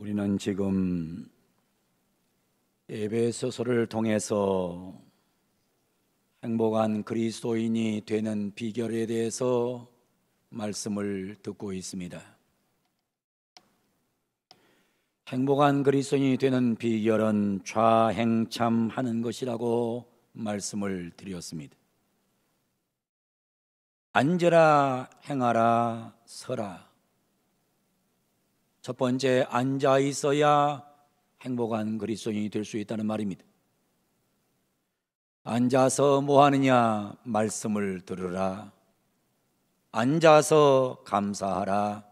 우리는 지금 에베소서를 통해서 행복한 그리스도인이 되는 비결에 대해서 말씀을 듣고 있습니다. 행복한 그리스도인이 되는 비결은 좌행참하는 것이라고 말씀을 드렸습니다. 앉으라, 행하라, 서라. 첫 번째, 앉아 있어야 행복한 그리스도인이 될 수 있다는 말입니다. 앉아서 뭐 하느냐? 말씀을 들으라. 앉아서 감사하라.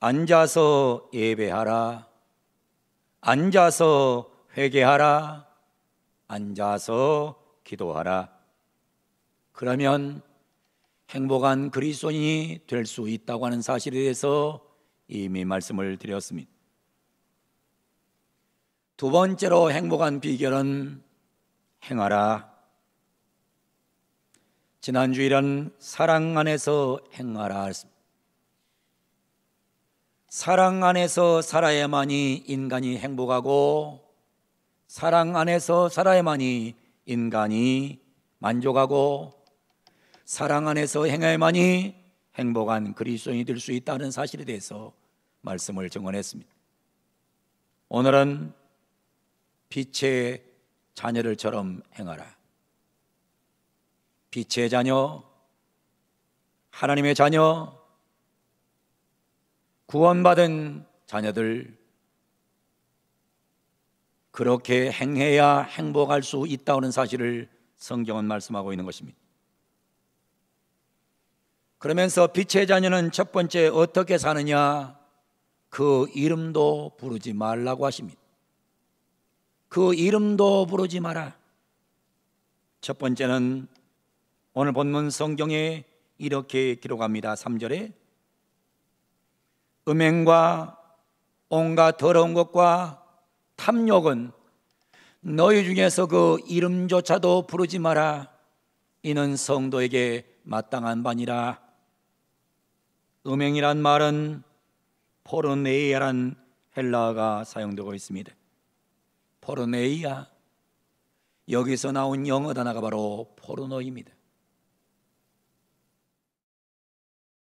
앉아서 예배하라. 앉아서 회개하라. 앉아서 기도하라. 그러면 행복한 그리스도인이 될 수 있다고 하는 사실에 대해서 이미 말씀을 드렸습니다. 두 번째로 행복한 비결은 행하라. 지난주일은 사랑 안에서 행하라 했습니다. 사랑 안에서 살아야만이 인간이 행복하고, 사랑 안에서 살아야만이 인간이 만족하고, 사랑 안에서 행해야만이 행복한 그리스도인이 될 수 있다는 사실에 대해서 말씀을 증언했습니다. 오늘은 빛의 자녀들처럼 행하라. 빛의 자녀, 하나님의 자녀, 구원받은 자녀들, 그렇게 행해야 행복할 수 있다는 사실을 성경은 말씀하고 있는 것입니다. 그러면서 빛의 자녀는 첫 번째 어떻게 사느냐? 그 이름도 부르지 말라고 하십니다. 그 이름도 부르지 마라. 첫 번째는 오늘 본문 성경에 이렇게 기록합니다. 3절에 음행과 온갖 더러운 것과 탐욕은 너희 중에서 그 이름조차도 부르지 마라. 이는 성도에게 마땅한 바니라. 음행이란 말은 포르네이아란 헬라어가 사용되고 있습니다. 포르네이아, 여기서 나온 영어 단어가 바로 포르노입니다.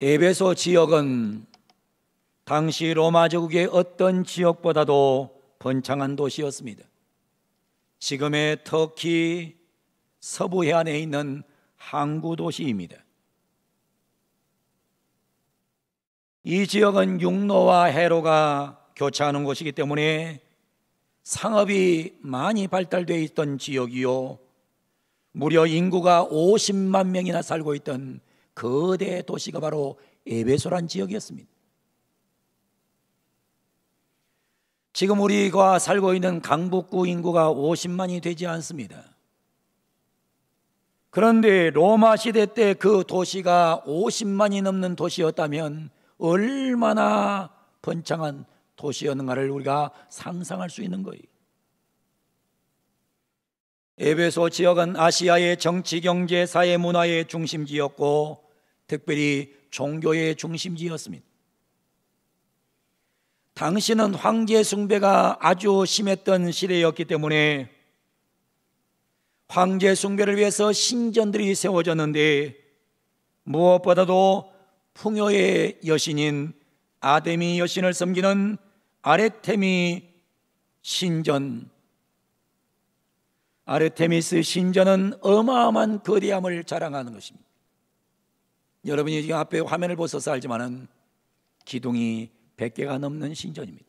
에베소 지역은 당시 로마 제국의 어떤 지역보다도 번창한 도시였습니다. 지금의 터키 서부 해안에 있는 항구 도시입니다. 이 지역은 육로와 해로가 교차하는 곳이기 때문에 상업이 많이 발달되어 있던 지역이요, 무려 인구가 50만 명이나 살고 있던 거대 도시가 바로 에베소란 지역이었습니다. 지금 우리가 살고 있는 강북구 인구가 50만이 되지 않습니다. 그런데 로마 시대 때 그 도시가 50만이 넘는 도시였다면 얼마나 번창한 도시였는가를 우리가 상상할 수 있는 거예요. 에베소 지역은 아시아의 정치, 경제, 사회, 문화의 중심지였고, 특별히 종교의 중심지였습니다. 당시는 황제 숭배가 아주 심했던 시대였기 때문에 황제 숭배를 위해서 신전들이 세워졌는데, 무엇보다도 풍요의 여신인 아데미 여신을 섬기는 아르테미 신전, 아르테미스 신전은 어마어마한 거대함을 자랑하는 것입니다. 여러분이 지금 앞에 화면을 보셔서 알지만은 기둥이 100개가 넘는 신전입니다.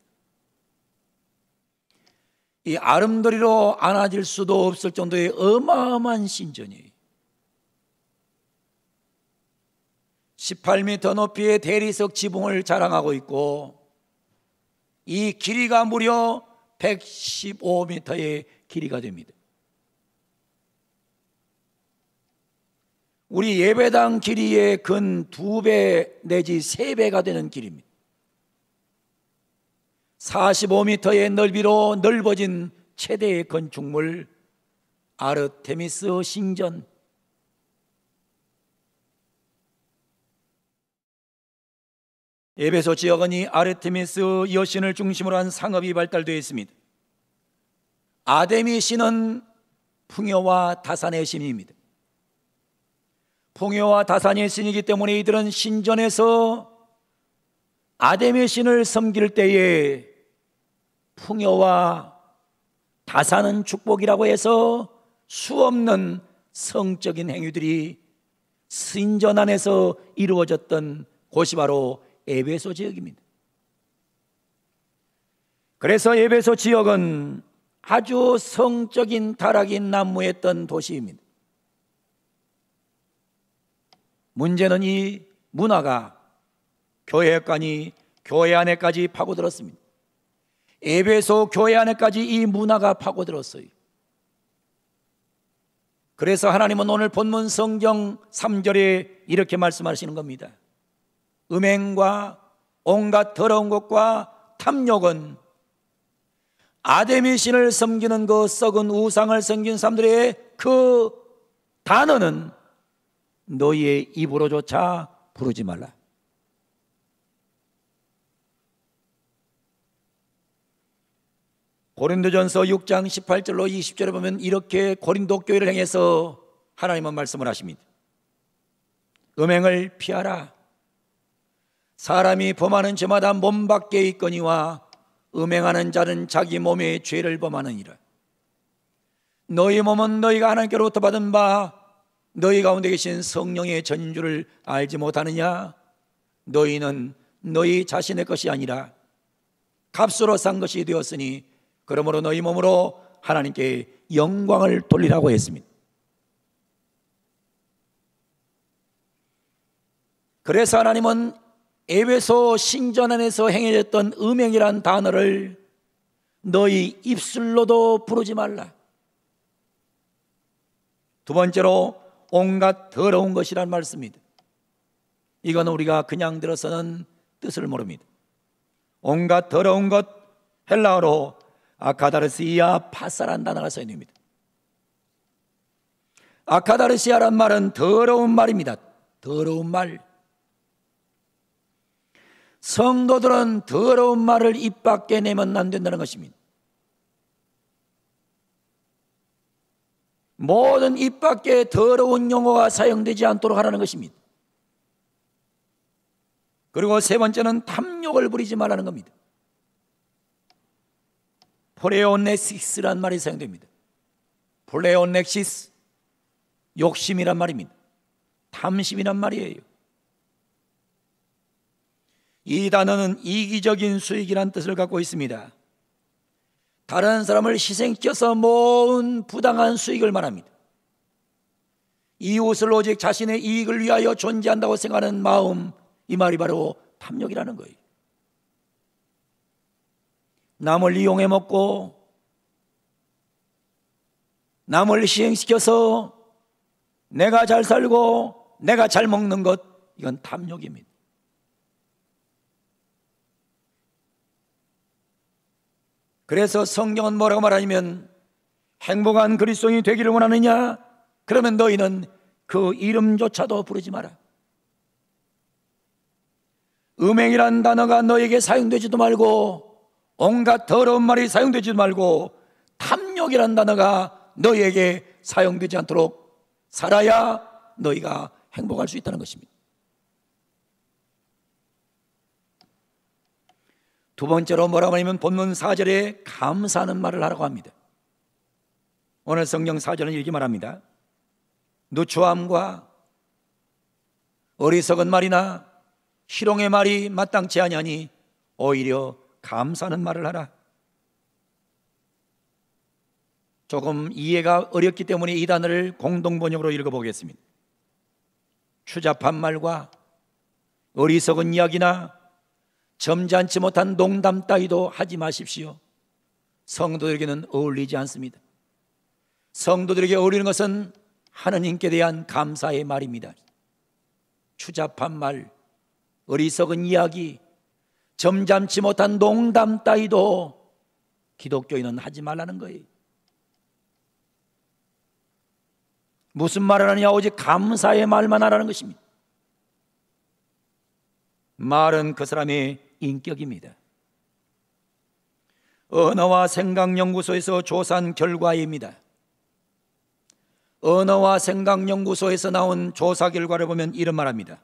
이 아름다리로 안아질 수도 없을 정도의 어마어마한 신전이에요. 18m 높이의 대리석 지붕을 자랑하고 있고, 이 길이가 무려 115m의 길이가 됩니다. 우리 예배당 길이의 근 2배 내지 3배가 되는 길입니다. 45m의 넓이로 넓어진 최대의 건축물 아르테미스 신전. 에베소 지역은 이 아르테미스 여신을 중심으로 한 상업이 발달되어 있습니다. 아데미 신은 풍요와 다산의 신입니다. 풍요와 다산의 신이기 때문에 이들은 신전에서 아데미 신을 섬길 때에 풍요와 다산은 축복이라고 해서 수없는 성적인 행위들이 신전 안에서 이루어졌던 곳이 바로 에베소 지역입니다. 그래서 에베소 지역은 아주 성적인 타락이 난무했던 도시입니다. 문제는 이 문화가 교회 안에까지 파고들었습니다. 에베소 교회 안에까지 이 문화가 파고들었어요. 그래서 하나님은 오늘 본문 성경 3절에 이렇게 말씀하시는 겁니다. 음행과 온갖 더러운 것과 탐욕은 아데미 신을 섬기는 그 썩은 우상을 섬긴 사람들의 그 단어는 너희의 입으로조차 부르지 말라. 고린도전서 6장 18절로 20절에 보면 이렇게 고린도 교회를 향해서 하나님은 말씀을 하십니다. 음행을 피하라. 사람이 범하는 죄마다 몸 밖에 있거니와 음행하는 자는 자기 몸의 죄를 범하느니라. 너희 몸은 너희가 하나님께로부터 받은 바 너희 가운데 계신 성령의 전주를 알지 못하느냐? 너희는 너희 자신의 것이 아니라 값으로 산 것이 되었으니 그러므로 너희 몸으로 하나님께 영광을 돌리라고 했습니다. 그래서 하나님은 에베소 신전 안에서 행해졌던 음행이란 단어를 너희 입술로도 부르지 말라. 두 번째로 온갖 더러운 것이란 말씀입니다. 이건 우리가 그냥 들어서는 뜻을 모릅니다. 온갖 더러운 것, 헬라어로 아카다르시아 파사란 단어가 써야 됩니다. 아카다르시아란 말은 더러운 말입니다. 더러운 말. 성도들은 더러운 말을 입 밖에 내면 안 된다는 것입니다. 모든 입 밖에 더러운 용어가 사용되지 않도록 하라는 것입니다. 그리고 세 번째는 탐욕을 부리지 말라는 겁니다. 포레오넥시스란 말이 사용됩니다. 포레오넥시스, 욕심이란 말입니다. 탐심이란 말이에요. 이 단어는 이기적인 수익이란 뜻을 갖고 있습니다. 다른 사람을 희생시켜서 모은 부당한 수익을 말합니다. 이웃을 오직 자신의 이익을 위하여 존재한다고 생각하는 마음, 이 말이 바로 탐욕이라는 거예요. 남을 이용해 먹고 남을 희생시켜서 내가 잘 살고 내가 잘 먹는 것, 이건 탐욕입니다. 그래서 성경은 뭐라고 말하냐면 행복한 그리스도인이 되기를 원하느냐? 그러면 너희는 그 이름조차도 부르지 마라. 음행이란 단어가 너에게 사용되지도 말고 온갖 더러운 말이 사용되지도 말고 탐욕이란 단어가 너희에게 사용되지 않도록 살아야 너희가 행복할 수 있다는 것입니다. 두 번째로 뭐라고 하냐면 본문 4절에 감사하는 말을 하라고 합니다. 오늘 성경 4절은 이렇게 말합니다. 누추함과 어리석은 말이나 희롱의 말이 마땅치 아니하니 오히려 감사하는 말을 하라. 조금 이해가 어렵기 때문에 이 단어를 공동번역으로 읽어보겠습니다. 추잡한 말과 어리석은 이야기나 점잖지 못한 농담 따위도 하지 마십시오. 성도들에게는 어울리지 않습니다. 성도들에게 어울리는 것은 하나님께 대한 감사의 말입니다. 추잡한 말, 어리석은 이야기, 점잖지 못한 농담 따위도 기독교인은 하지 말라는 거예요. 무슨 말을 하느냐? 오직 감사의 말만 하라는 것입니다. 말은 그 사람의 인격입니다. 언어와 생각연구소에서 조사한 결과입니다. 언어와 생각연구소에서 나온 조사 결과를 보면 이런 말합니다.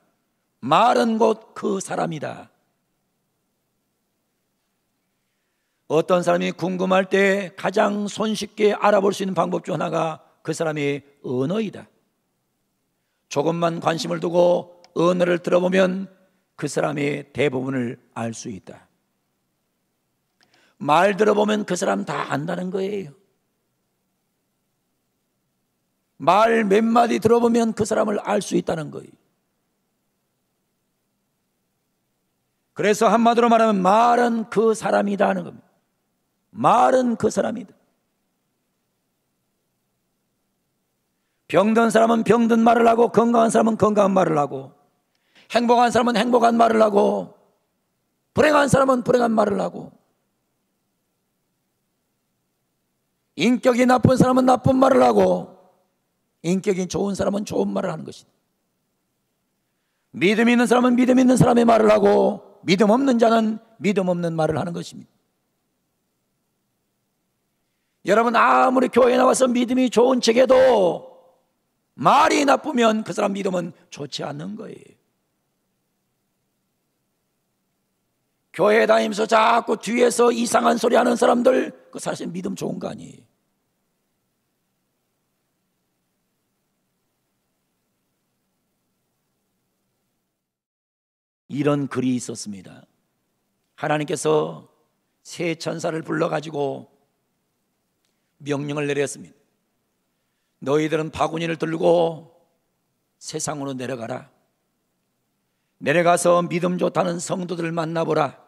말은 곧 그 사람이다. 어떤 사람이 궁금할 때 가장 손쉽게 알아볼 수 있는 방법 중 하나가 그 사람의 언어이다. 조금만 관심을 두고 언어를 들어보면 그 사람의 대부분을 알 수 있다. 말 들어보면 그 사람 다 안다는 거예요. 말 몇 마디 들어보면 그 사람을 알 수 있다는 거예요. 그래서 한마디로 말하면 말은 그 사람이다 하는 겁니다. 말은 그 사람이다. 병든 사람은 병든 말을 하고 건강한 사람은 건강한 말을 하고 행복한 사람은 행복한 말을 하고 불행한 사람은 불행한 말을 하고 인격이 나쁜 사람은 나쁜 말을 하고 인격이 좋은 사람은 좋은 말을 하는 것이다. 믿음 있는 사람은 믿음 있는 사람의 말을 하고 믿음 없는 자는 믿음 없는 말을 하는 것입니다. 여러분 아무리 교회에 나와서 믿음이 좋은 척해도 말이 나쁘면 그 사람 믿음은 좋지 않는 거예요. 교회 다니면서 자꾸 뒤에서 이상한 소리 하는 사람들 그 사실 믿음 좋은 거 아니에요. 이런 글이 있었습니다. 하나님께서 세 천사를 불러가지고 명령을 내렸습니다. 너희들은 바구니를 들고 세상으로 내려가라. 내려가서 믿음 좋다는 성도들을 만나보라.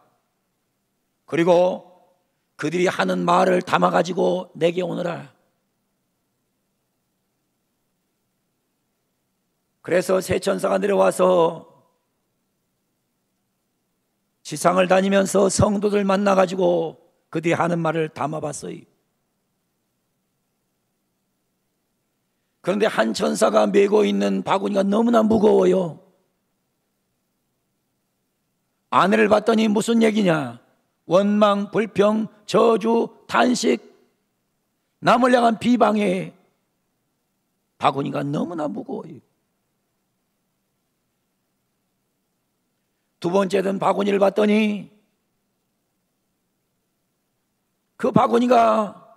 그리고 그들이 하는 말을 담아가지고 내게 오너라. 그래서 세 천사가 내려와서 지상을 다니면서 성도들 만나가지고 그들이 하는 말을 담아봤어요. 그런데 한 천사가 메고 있는 바구니가 너무나 무거워요. 아내를 봤더니 무슨 얘기냐? 원망, 불평, 저주, 탄식, 남을 향한 비방에 바구니가 너무나 무거워요. 두 번째 든 바구니를 봤더니 그 바구니가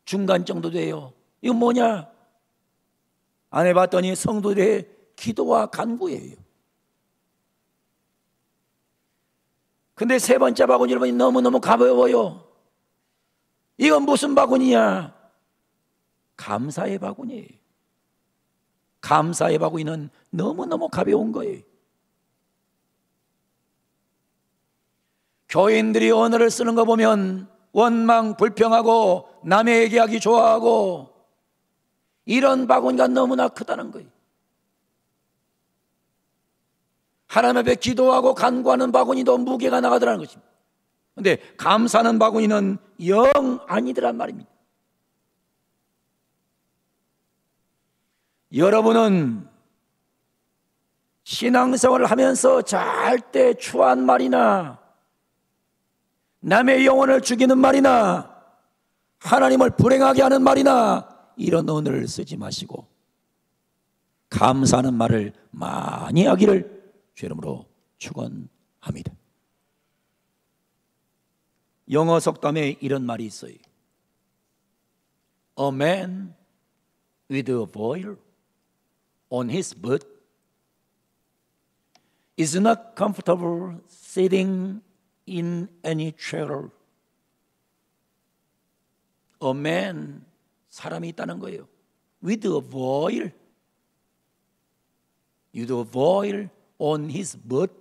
중간 정도 돼요. 이건 뭐냐? 안에 봤더니 성도들의 기도와 간구예요. 근데 세 번째 바구니를 보니 너무너무 가벼워요. 이건 무슨 바구니야? 감사의 바구니예요. 감사의 바구니는 너무너무 가벼운 거예요. 교인들이 언어를 쓰는 거 보면 원망, 불평하고 남의 얘기하기 좋아하고 이런 바구니가 너무나 크다는 거예요. 하나님 앞에 기도하고 간구하는 바구니도 무게가 나가더라는 것입니다. 그런데 감사하는 바구니는 영 아니더란 말입니다. 여러분은 신앙생활을 하면서 절대 추한 말이나 남의 영혼을 죽이는 말이나 하나님을 불행하게 하는 말이나 이런 언어를 쓰지 마시고 감사하는 말을 많이 하기를 주 이름으로 축원합니다. 영어 속담에 이런 말이 있어요. A man with a boil on his butt is not comfortable sitting in any chair. A man, 사람이 있다는 거예요. With a boil, with a boil on his butt,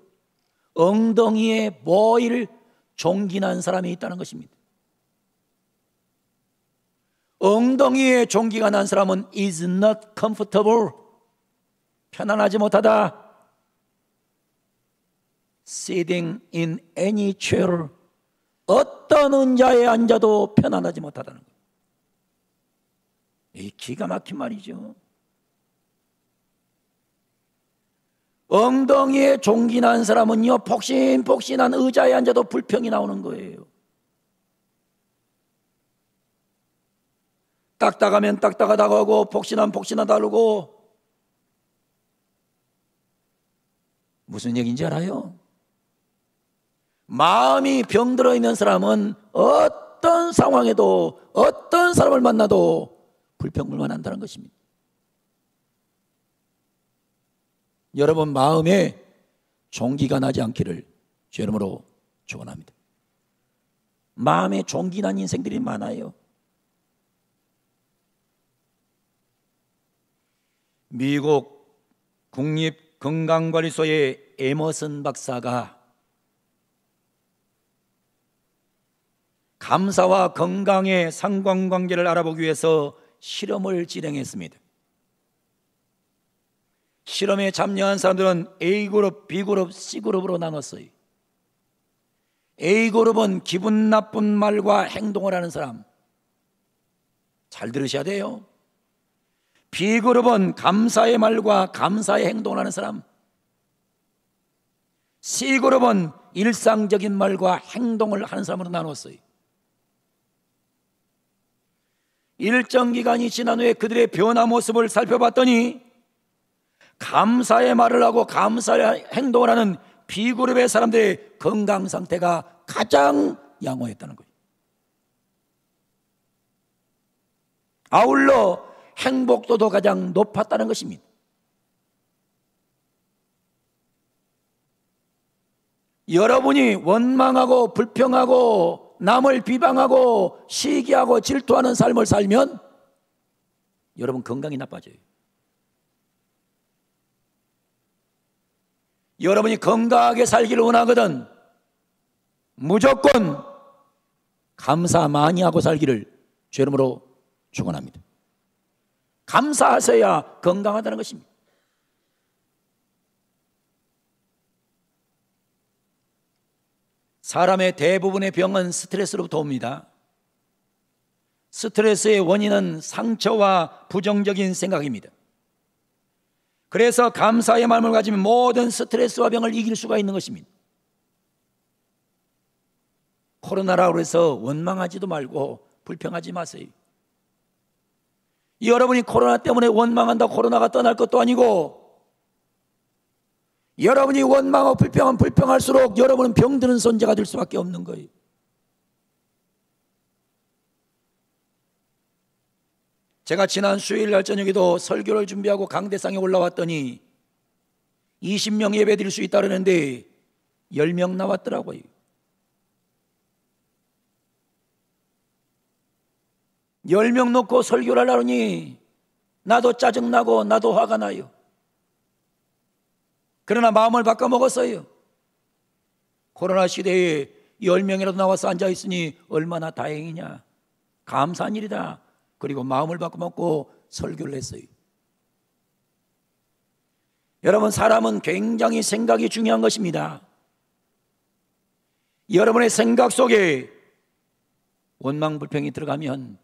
엉덩이에 boil, 종기 난 사람이 있다는 것입니다. 엉덩이에 종기가 난 사람은 is not comfortable, 편안하지 못하다. Sitting in any chair, 어떤 의자에 앉아도 편안하지 못하다는 거예요. 이 기가 막힌 말이죠. 엉덩이에 종기 난 사람은요, 폭신폭신한 의자에 앉아도 불평이 나오는 거예요. 딱딱하면 딱딱하다고 하고 폭신하다고 하고. 무슨 얘기인지 알아요? 마음이 병들어 있는 사람은 어떤 상황에도 어떤 사람을 만나도 불평불만한다는 것입니다. 여러분 마음에 종기가 나지 않기를 주 이름으로 축원합니다. 마음에 종기 난 인생들이 많아요. 미국 국립건강관리소의 에머슨 박사가 감사와 건강의 상관관계를 알아보기 위해서 실험을 진행했습니다. 실험에 참여한 사람들은 A그룹, B그룹, C그룹으로 나눴어요. A그룹은 기분 나쁜 말과 행동을 하는 사람, 잘 들으셔야 돼요. B그룹은 감사의 말과 감사의 행동을 하는 사람, C그룹은 일상적인 말과 행동을 하는 사람으로 나눴어요. 일정 기간이 지난 후에 그들의 변화 모습을 살펴봤더니 감사의 말을 하고 감사의 행동을 하는 B그룹의 사람들의 건강 상태가 가장 양호했다는 거예요. 아울러 행복도도 가장 높았다는 것입니다. 여러분이 원망하고 불평하고 남을 비방하고 시기하고 질투하는 삶을 살면 여러분 건강이 나빠져요. 여러분이 건강하게 살기를 원하거든 무조건 감사 많이 하고 살기를 주 이름으로 축원합니다. 감사하셔야 건강하다는 것입니다. 사람의 대부분의 병은 스트레스로부터 옵니다. 스트레스의 원인은 상처와 부정적인 생각입니다. 그래서 감사의 마음을 가지면 모든 스트레스와 병을 이길 수가 있는 것입니다. 코로나라고 해서 원망하지도 말고 불평하지 마세요. 여러분이 코로나 때문에 원망한다고 코로나가 떠날 것도 아니고, 여러분이 원망하고 불평할수록 여러분은 병드는 존재가 될 수밖에 없는 거예요. 제가 지난 수요일 날 저녁에도 설교를 준비하고 강대상에 올라왔더니 20명 예배 드릴 수 있다 그러는데 10명 나왔더라고요. 열 명 놓고 설교를 하려니 나도 짜증나고 나도 화가 나요. 그러나 마음을 바꿔먹었어요. 코로나 시대에 10명이라도 나와서 앉아있으니 얼마나 다행이냐, 감사한 일이다. 그리고 마음을 바꿔먹고 설교를 했어요. 여러분, 사람은 굉장히 생각이 중요한 것입니다. 여러분의 생각 속에 원망 불평이 들어가면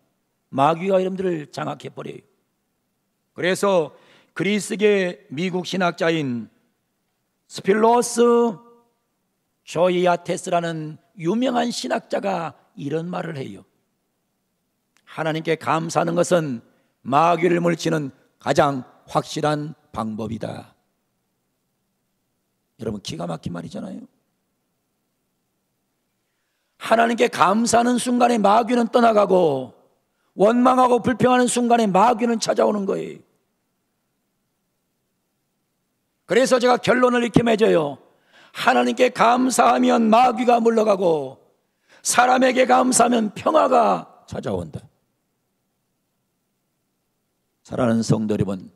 마귀가 여러분들을 장악해버려요. 그래서 그리스계 미국 신학자인 스필로스 조이아테스라는 유명한 신학자가 이런 말을 해요. 하나님께 감사하는 것은 마귀를 물리치는 가장 확실한 방법이다. 여러분, 기가 막힌 말이잖아요. 하나님께 감사하는 순간에 마귀는 떠나가고 원망하고 불평하는 순간에 마귀는 찾아오는 거예요. 그래서 제가 결론을 이렇게 맺어요. 하나님께 감사하면 마귀가 물러가고 사람에게 감사하면 평화가 찾아온다. 사랑하는 성도 여러분,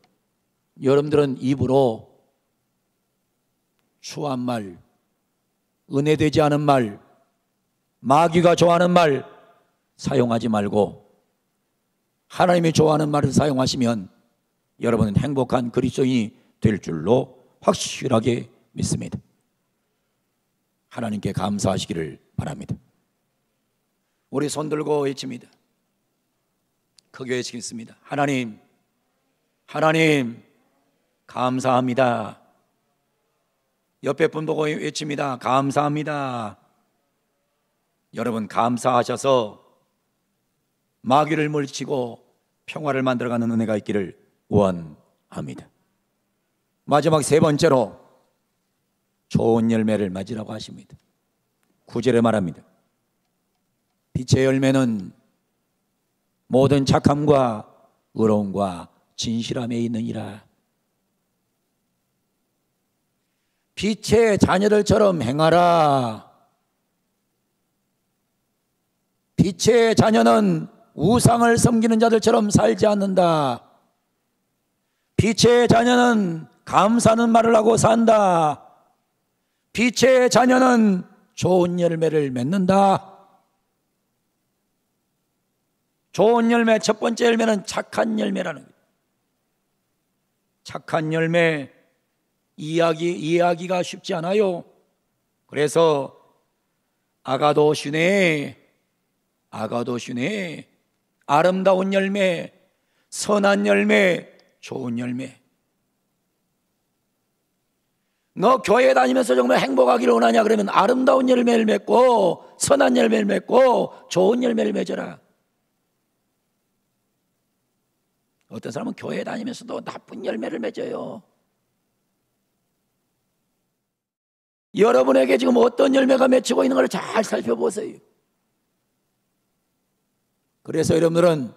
여러분들은 입으로 추한 말, 은혜되지 않은 말, 마귀가 좋아하는 말 사용하지 말고 하나님이 좋아하는 말을 사용하시면 여러분은 행복한 그리스도인이 될 줄로 확실하게 믿습니다. 하나님께 감사하시기를 바랍니다. 우리 손 들고 외칩니다. 크게 외치겠습니다. 하나님, 하나님 감사합니다. 옆에 분 보고 외칩니다. 감사합니다. 여러분, 감사하셔서 마귀를 물리치고 평화를 만들어가는 은혜가 있기를 원합니다. 마지막 세 번째로 좋은 열매를 맺으라고 하십니다. 9절에 말합니다. 빛의 열매는 모든 착함과 의로움과 진실함에 있느니라. 빛의 자녀들처럼 행하라. 빛의 자녀는 우상을 섬기는 자들처럼 살지 않는다. 빛의 자녀는 감사하는 말을 하고 산다. 빛의 자녀는 좋은 열매를 맺는다. 좋은 열매, 첫 번째 열매는 착한 열매라는 거예요. 착한 열매, 이해하기가 쉽지 않아요. 그래서 아가도슈네, 아름다운 열매, 선한 열매, 좋은 열매. 너 교회 다니면서 정말 행복하기를 원하냐? 그러면 아름다운 열매를 맺고 선한 열매를 맺고 좋은 열매를 맺어라. 어떤 사람은 교회 다니면서도 나쁜 열매를 맺어요. 여러분에게 지금 어떤 열매가 맺히고 있는 걸 잘 살펴보세요. 그래서 여러분들은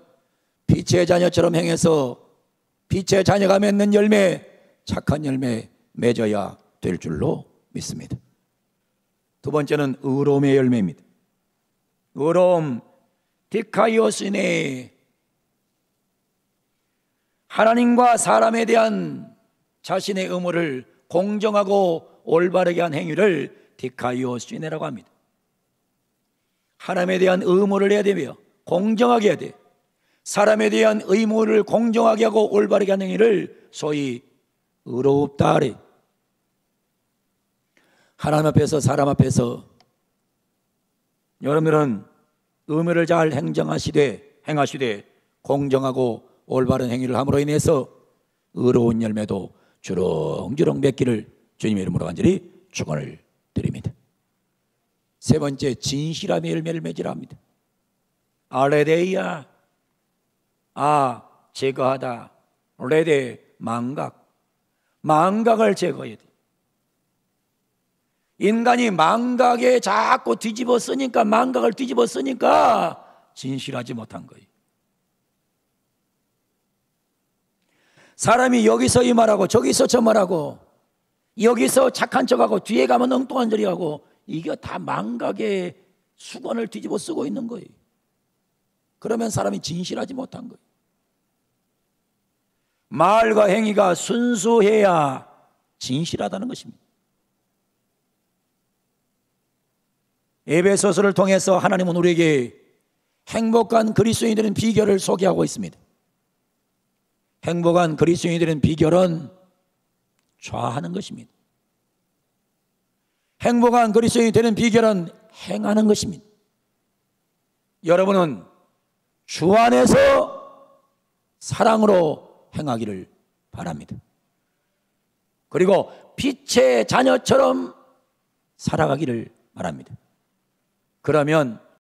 빛의 자녀처럼 행해서 빛의 자녀가 맺는 열매, 착한 열매 맺어야 될 줄로 믿습니다. 두 번째는 의로움의 열매입니다. 의로움, 디카이오스네. 하나님과 사람에 대한 자신의 의무를 공정하고 올바르게 한 행위를 디카이오스네라고 합니다. 하나님에 대한 의무를 해야 되며 공정하게 해야 돼. 사람에 대한 의무를 공정하게 하고 올바르게 하는 행위를 소위 의롭다 하래. 하나님 앞에서 사람 앞에서 여러분들은 의무를 잘 행하시되 공정하고 올바른 행위를 함으로 인해서 의로운 열매도 주렁주렁 맺기를 주님의 이름으로 간절히 축원을 드립니다. 세 번째, 진실함의 열매를 맺으라 합니다. 아레데이야, 제거하다. 레데, 망각을 제거해야 돼. 인간이 망각에 자꾸 망각을 뒤집어 쓰니까 진실하지 못한 거예요. 사람이 여기서 이 말하고 저기서 저 말하고 여기서 착한 척하고 뒤에 가면 엉뚱한 소리하고 이게 다 망각의 수건을 뒤집어 쓰고 있는 거예요. 그러면 사람이 진실하지 못한 거예요. 말과 행위가 순수해야 진실하다는 것입니다. 에베소서를 통해서 하나님은 우리에게 행복한 그리스도인이 되는 비결을 소개하고 있습니다. 행복한 그리스도인이 되는 비결은 좌하는 것입니다. 행복한 그리스도인이 되는 비결은 행하는 것입니다. 여러분은 주 안에서 사랑으로 행하기를 바랍니다. 그리고 빛의 자녀처럼 살아가기를 바랍니다. 그러면